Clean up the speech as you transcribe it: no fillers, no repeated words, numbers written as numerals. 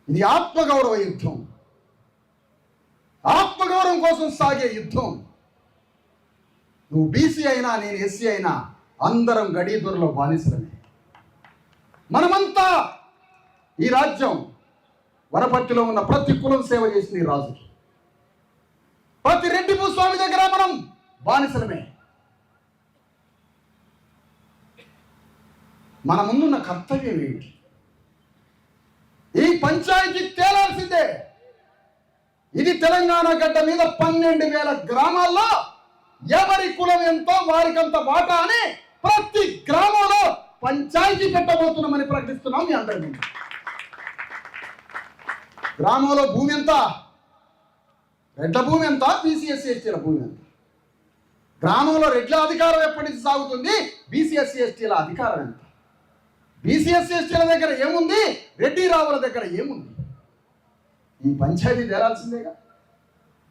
ఇది ఆత్మగౌరవ యుద్ధం, ఆత్మగౌరవం కోసం సాగే యుద్ధం. నువ్వు బీసీ అయినా నేను ఎస్సీ అయినా అందరం గడీదొరలో బానిసలమే. మనమంతా ఈ రాజ్యం వనపర్తిలో ఉన్న ప్రతి కులం సేవ చేసిన ఈ రాజుకి, ప్రతి రెడ్డి భూస్వామి దగ్గర మనం బానిసలమే. మన ముందున్న కర్తవ్యం ఏంటి? ఈ పంచాయతీ తేలాల్సిందే. ఇది తెలంగాణ గడ్డ మీద 12,000 గ్రామాల్లో ఎవరి కులం ఎంతో వారికంత వాటా అని ప్రతి గ్రామంలో పంచాయతీ పెట్టబోతున్నామని ప్రకటిస్తున్నాం మీ అందరి ముందు. గ్రామంలో భూమి ఎంత? రెడ్ల భూమి ఎంత? బీసీఎస్సీ ఎస్టీల భూమి ఎంత? గ్రామంలో రెడ్ల అధికారం ఎప్పటి నుంచి సాగుతుంది? బీసీఎస్సీ ఎస్టీల అధికారం ఎంత? బీసీఎస్సీ ఎస్టీల దగ్గర ఏముంది? రెడ్డి రావుల దగ్గర ఏముంది? ఈ పంచాయతీ తేరాల్సిందేగా.